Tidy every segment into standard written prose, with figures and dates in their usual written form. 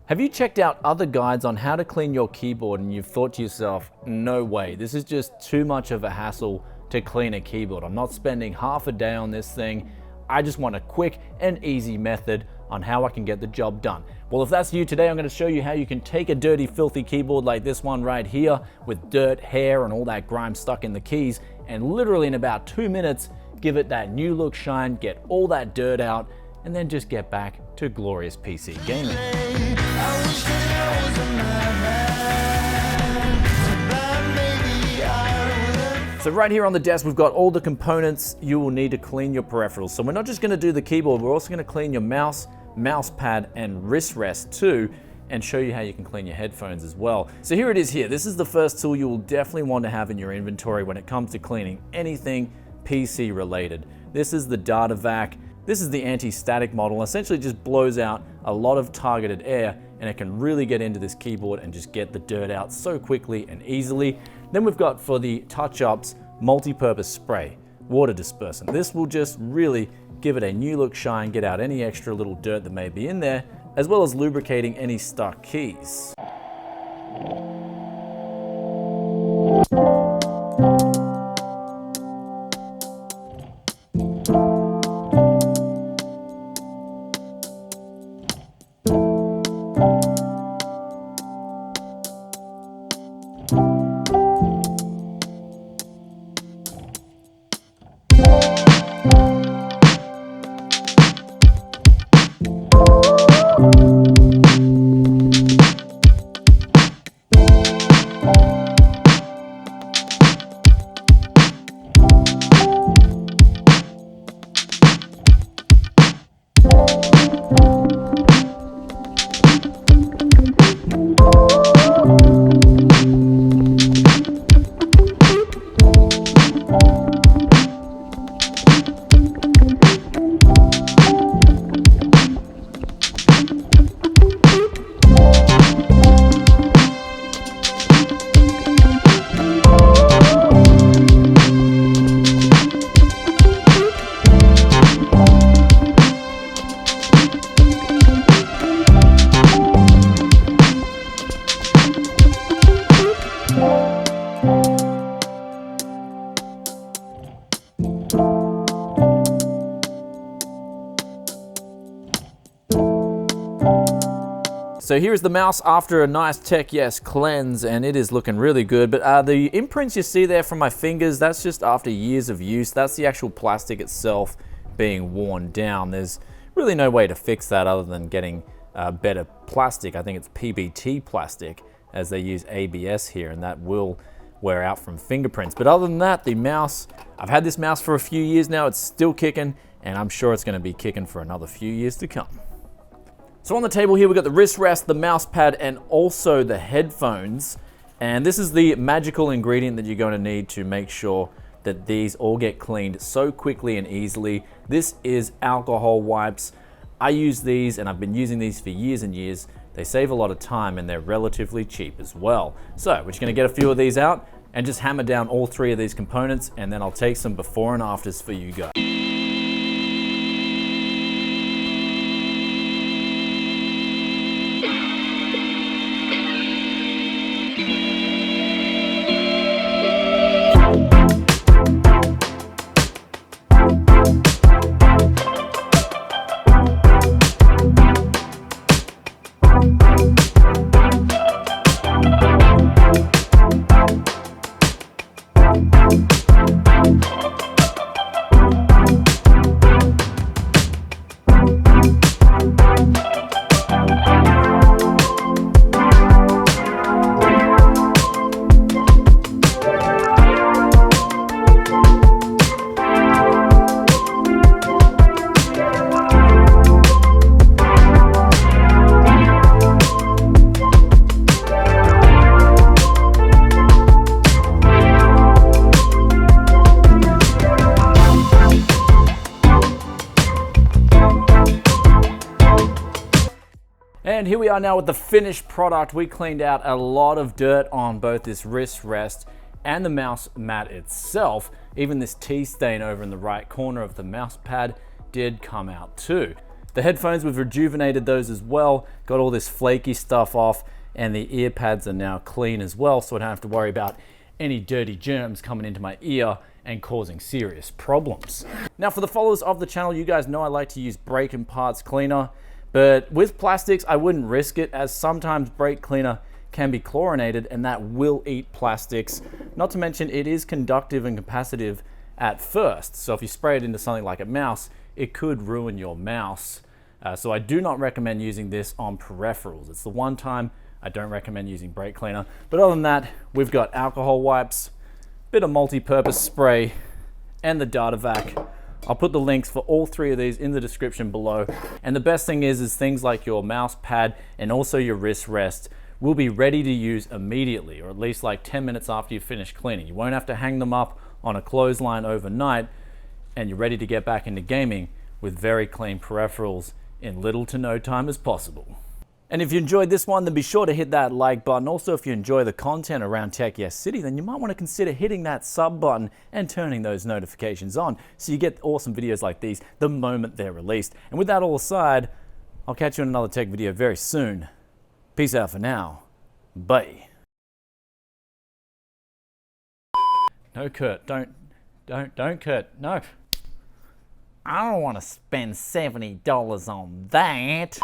Have you checked out other guides on how to clean your keyboard and you've thought to yourself, no way, this is just too much of a hassle to clean a keyboard. I'm not spending half a day on this thing. I just want a quick and easy method on how I can get the job done. Well, if that's you today, I'm going to show you how you can take a dirty, filthy keyboard like this one right here with dirt, hair, and all that grime stuck in the keys, and literally in about 2 minutes, give it that new look shine, get all that dirt out, and then just get back to glorious PC gaming. So right here on the desk, we've got all the components you will need to clean your peripherals. So we're not just gonna do the keyboard, we're also gonna clean your mouse, mouse pad, and wrist rest too, and show you how you can clean your headphones as well. So here it is here. This is the first tool you will definitely want to have in your inventory when it comes to cleaning anything PC related. This is the DataVac. This is the anti-static model. Essentially just blows out a lot of targeted air, and it can really get into this keyboard and just get the dirt out so quickly and easily. Then we've got, for the touch-ups, multi-purpose spray, water dispersant. This will just really give it a new look shine, get out any extra little dirt that may be in there, as well as lubricating any stuck keys. So here's the mouse after a nice Tech Yes cleanse, and it is looking really good. But the imprints you see there from my fingers, that's just after years of use. That's the actual plastic itself being worn down. There's really no way to fix that other than getting better plastic. I think it's PBT plastic, as they use ABS here, and that will wear out from fingerprints. But other than that, the mouse, I've had this mouse for a few years now. It's still kicking, and I'm sure it's going to be kicking for another few years to come. So on the table here, we've got the wrist rest, the mouse pad, and also the headphones. And this is the magical ingredient that you're going to need to make sure that these all get cleaned so quickly and easily. This is alcohol wipes. I use these, and I've been using these for years and years. They save a lot of time, and they're relatively cheap as well. So we're just going to get a few of these out and just hammer down all 3 of these components, and then I'll take some before and afters for you guys. And here we are now with the finished product. We cleaned out a lot of dirt on both this wrist rest and the mouse mat itself. Even this tea stain over in the right corner of the mouse pad did come out too. The headphones, we've rejuvenated those as well, got all this flaky stuff off, and the ear pads are now clean as well, so I don't have to worry about any dirty germs coming into my ear and causing serious problems. Now for the followers of the channel, you guys know I like to use brake and parts cleaner, but with plastics, I wouldn't risk it, as sometimes brake cleaner can be chlorinated and that will eat plastics. Not to mention it is conductive and capacitive at first. So if you spray it into something like a mouse, it could ruin your mouse. So I do not recommend using this on peripherals. It's the one time I don't recommend using brake cleaner. But other than that, we've got alcohol wipes, bit of multi-purpose spray, and the DataVac. I'll put the links for all three of these in the description below. And the best thing is things like your mouse pad and also your wrist rest will be ready to use immediately, or at least like 10 minutes after you finish cleaning. You won't have to hang them up on a clothesline overnight, and you're ready to get back into gaming with very clean peripherals in little to no time as possible. And if you enjoyed this one, then be sure to hit that like button. Also, if you enjoy the content around Tech Yes City, then you might want to consider hitting that sub button and turning those notifications on so you get awesome videos like these the moment they're released. And with that all aside, I'll catch you in another tech video very soon. Peace out for now. Bye. No, Kurt, don't, Kurt, no. I don't want to spend $70 on that.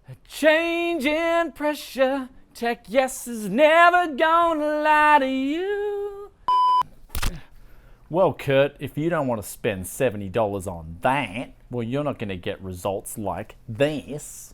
A change in pressure, Tech Yes is never gonna lie to you. Well, Kurt, if you don't want to spend $70 on that, well, you're not gonna get results like this.